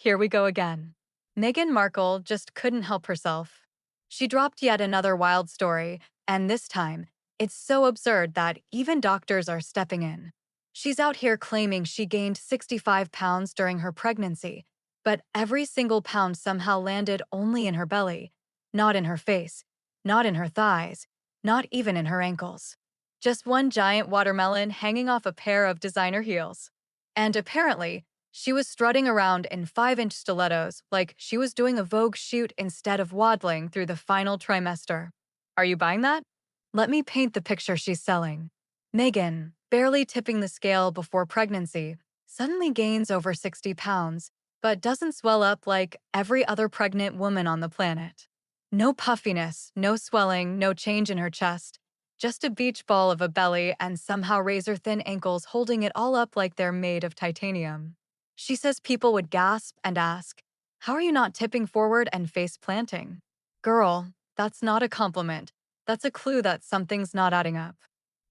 Here we go again. Meghan Markle just couldn't help herself. She dropped yet another wild story, and this time, it's so absurd that even doctors are stepping in. She's out here claiming she gained 65 pounds during her pregnancy, but every single pound somehow landed only in her belly, not in her face, not in her thighs, not even in her ankles. Just one giant watermelon hanging off a pair of designer heels. And apparently, she was strutting around in 5-inch stilettos like she was doing a Vogue shoot instead of waddling through the final trimester. Are you buying that? Let me paint the picture she's selling. Meghan, barely tipping the scale before pregnancy, suddenly gains over 60 pounds, but doesn't swell up like every other pregnant woman on the planet. No puffiness, no swelling, no change in her chest, just a beach ball of a belly and somehow razor-thin ankles holding it all up like they're made of titanium. She says people would gasp and ask, "How are you not tipping forward and face planting?" Girl, that's not a compliment. That's a clue that something's not adding up.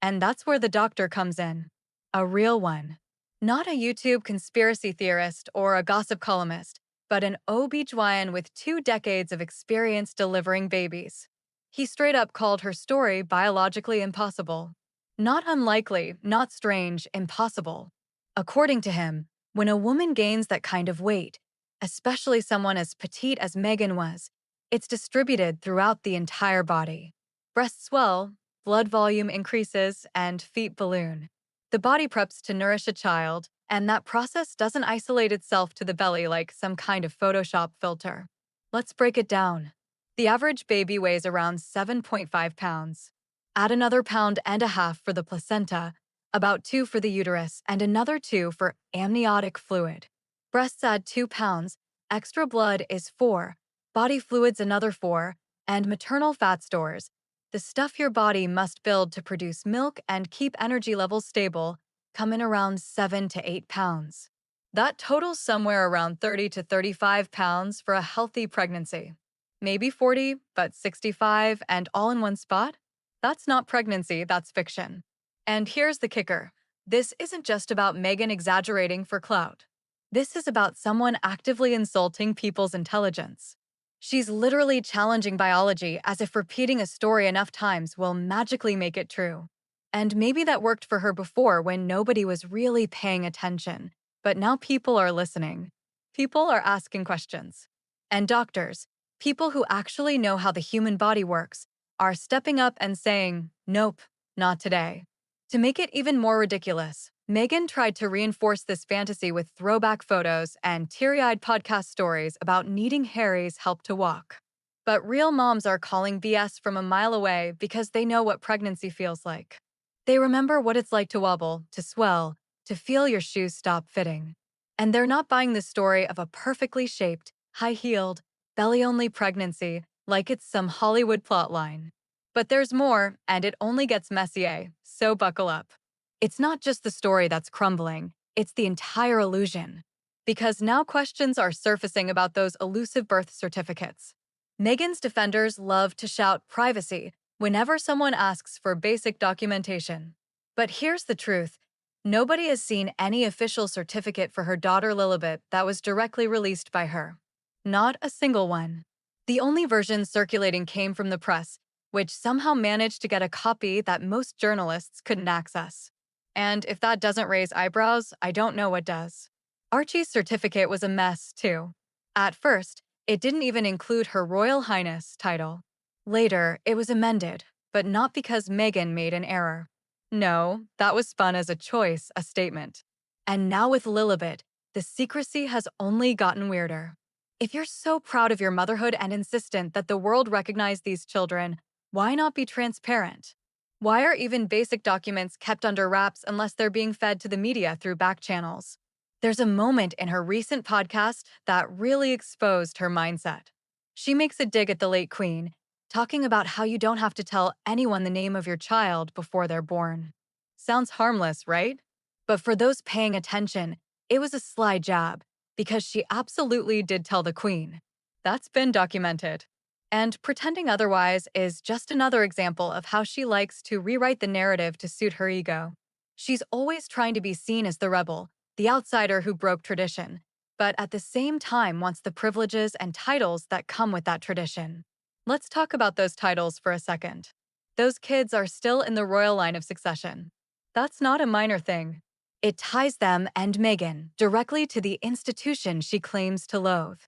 And that's where the doctor comes in. A real one. Not a YouTube conspiracy theorist or a gossip columnist, but an OB-GYN with 2 decades of experience delivering babies. He straight up called her story biologically impossible. Not unlikely, not strange, impossible. According to him, when a woman gains that kind of weight, especially someone as petite as Meghan was, it's distributed throughout the entire body. Breasts swell, blood volume increases, and feet balloon. The body preps to nourish a child, and that process doesn't isolate itself to the belly like some kind of Photoshop filter. Let's break it down. The average baby weighs around 7.5 pounds. Add another pound and a half for the placenta, about 2 for the uterus, and another 2 for amniotic fluid. Breasts add 2 pounds, extra blood is 4, body fluids another 4, and maternal fat stores, the stuff your body must build to produce milk and keep energy levels stable, come in around 7 to 8 pounds. That totals somewhere around 30 to 35 pounds for a healthy pregnancy. Maybe 40, but 65 and all in one spot? That's not pregnancy, that's fiction. And here's the kicker. This isn't just about Meghan exaggerating for clout. This is about someone actively insulting people's intelligence. She's literally challenging biology as if repeating a story enough times will magically make it true. And maybe that worked for her before when nobody was really paying attention. But now people are listening. People are asking questions. And doctors, people who actually know how the human body works, are stepping up and saying, "Nope, not today." To make it even more ridiculous, Meghan tried to reinforce this fantasy with throwback photos and teary-eyed podcast stories about needing Harry's help to walk. But real moms are calling BS from a mile away because they know what pregnancy feels like. They remember what it's like to wobble, to swell, to feel your shoes stop fitting. And they're not buying the story of a perfectly shaped, high-heeled, belly-only pregnancy like it's some Hollywood plotline. But there's more, and it only gets messier, so buckle up. It's not just the story that's crumbling, it's the entire illusion. Because now questions are surfacing about those elusive birth certificates. Meghan's defenders love to shout privacy whenever someone asks for basic documentation. But here's the truth. Nobody has seen any official certificate for her daughter Lilibet that was directly released by her. Not a single one. The only version circulating came from the press, which somehow managed to get a copy that most journalists couldn't access. And if that doesn't raise eyebrows, I don't know what does. Archie's certificate was a mess, too. At first, it didn't even include Her Royal Highness title. Later, it was amended, but not because Meghan made an error. No, that was spun as a choice, a statement. And now with Lilibet, the secrecy has only gotten weirder. If you're so proud of your motherhood and insistent that the world recognize these children, why not be transparent? Why are even basic documents kept under wraps unless they're being fed to the media through back channels? There's a moment in her recent podcast that really exposed her mindset. She makes a dig at the late Queen, talking about how you don't have to tell anyone the name of your child before they're born. Sounds harmless, right? But for those paying attention, it was a sly jab, because she absolutely did tell the Queen. That's been documented. And pretending otherwise is just another example of how she likes to rewrite the narrative to suit her ego. She's always trying to be seen as the rebel, the outsider who broke tradition. but at the same time wants the privileges and titles that come with that tradition. Let's talk about those titles for a second. Those kids are still in the royal line of succession. That's not a minor thing. It ties them and Meghan directly to the institution she claims to loathe.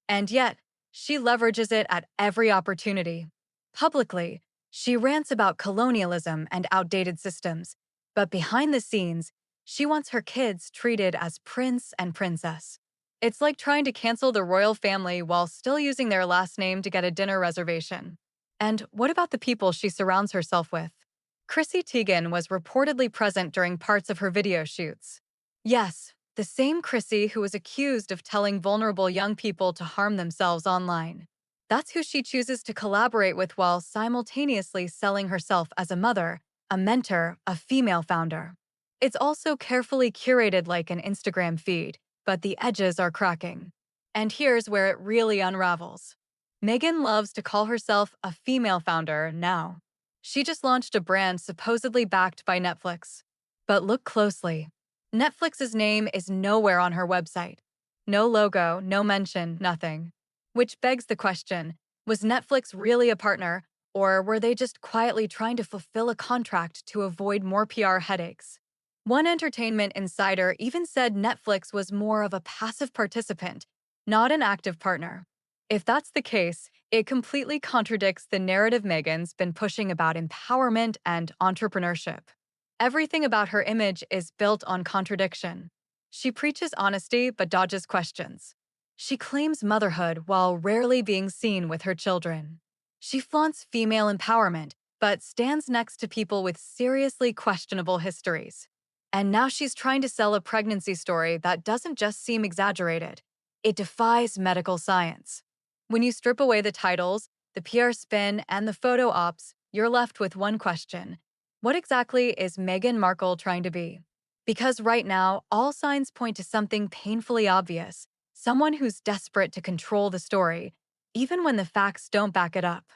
And yet, she leverages it at every opportunity. Publicly, she rants about colonialism and outdated systems, but behind the scenes, she wants her kids treated as prince and princess. It's like trying to cancel the royal family while still using their last name to get a dinner reservation. And what about the people she surrounds herself with? Chrissy Teigen was reportedly present during parts of her video shoots. Yes, the same Chrissy who was accused of telling vulnerable young people to harm themselves online. That's who she chooses to collaborate with while simultaneously selling herself as a mother, a mentor, a female founder. It's also carefully curated like an Instagram feed, but the edges are cracking. And here's where it really unravels. Meghan loves to call herself a female founder now. She just launched a brand supposedly backed by Netflix. But look closely. Netflix's name is nowhere on her website. No logo, no mention, nothing. Which begs the question, was Netflix really a partner, or were they just quietly trying to fulfill a contract to avoid more PR headaches? One entertainment insider even said Netflix was more of a passive participant, not an active partner. If that's the case, it completely contradicts the narrative Meghan's been pushing about empowerment and entrepreneurship. Everything about her image is built on contradiction. She preaches honesty but dodges questions. She claims motherhood while rarely being seen with her children. She flaunts female empowerment but stands next to people with seriously questionable histories. And now she's trying to sell a pregnancy story that doesn't just seem exaggerated. It defies medical science. When you strip away the titles, the PR spin, and the photo ops, you're left with one question. What exactly is Meghan Markle trying to be? Because right now, all signs point to something painfully obvious, someone who's desperate to control the story, even when the facts don't back it up.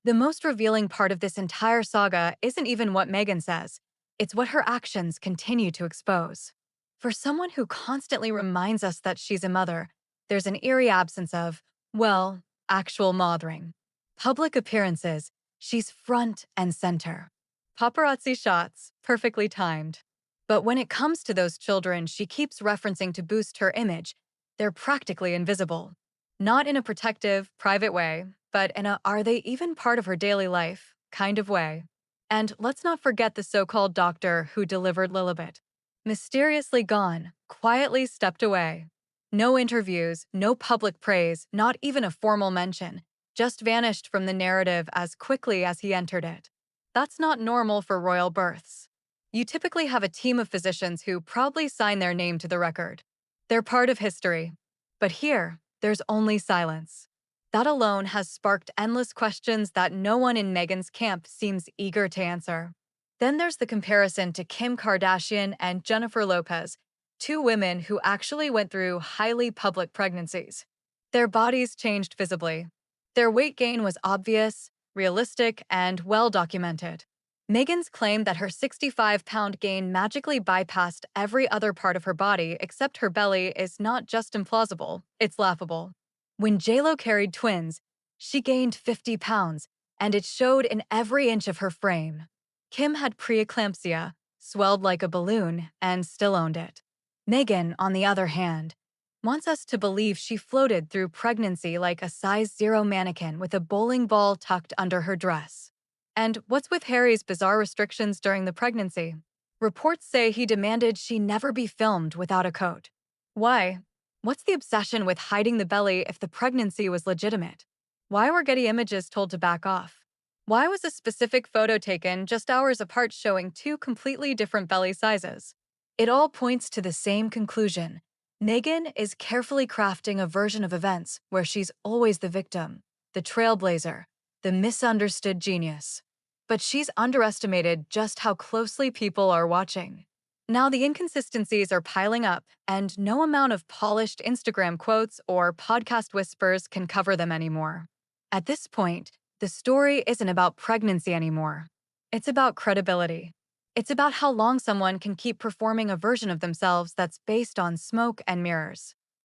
The most revealing part of this entire saga isn't even what Meghan says, it's what her actions continue to expose. For someone who constantly reminds us that she's a mother, there's an eerie absence of, well, actual mothering. Public appearances, she's front and center. Paparazzi shots, perfectly timed. But when it comes to those children she keeps referencing to boost her image, they're practically invisible. Not in a protective, private way, but in a are they even part of her daily life kind of way. And let's not forget the so-called doctor who delivered Lilibet. Mysteriously gone, quietly stepped away. No interviews, no public praise, not even a formal mention, just vanished from the narrative as quickly as he entered it. That's not normal for royal births. You typically have a team of physicians who proudly sign their name to the record. They're part of history. But here, there's only silence. That alone has sparked endless questions that no one in Meghan's camp seems eager to answer. Then there's the comparison to Kim Kardashian and Jennifer Lopez, two women who actually went through highly public pregnancies. Their bodies changed visibly. Their weight gain was obvious, realistic, and well documented. Meghan's claim that her 65-pound gain magically bypassed every other part of her body except her belly is not just implausible, it's laughable. When JLo carried twins, she gained 50 pounds, and it showed in every inch of her frame. Kim had preeclampsia, swelled like a balloon, and still owned it. Meghan, on the other hand, wants us to believe she floated through pregnancy like a size 0 mannequin with a bowling ball tucked under her dress. And what's with Harry's bizarre restrictions during the pregnancy? Reports say he demanded she never be filmed without a coat. Why? What's the obsession with hiding the belly if the pregnancy was legitimate? Why were Getty Images told to back off? Why was a specific photo taken just hours apart showing two completely different belly sizes? It all points to the same conclusion. Meghan is carefully crafting a version of events where she's always the victim, the trailblazer, the misunderstood genius. But she's underestimated just how closely people are watching. Now the inconsistencies are piling up, and no amount of polished Instagram quotes or podcast whispers can cover them anymore. At this point, the story isn't about pregnancy anymore. It's about credibility. It's about how long someone can keep performing a version of themselves that's based on smoke and mirrors.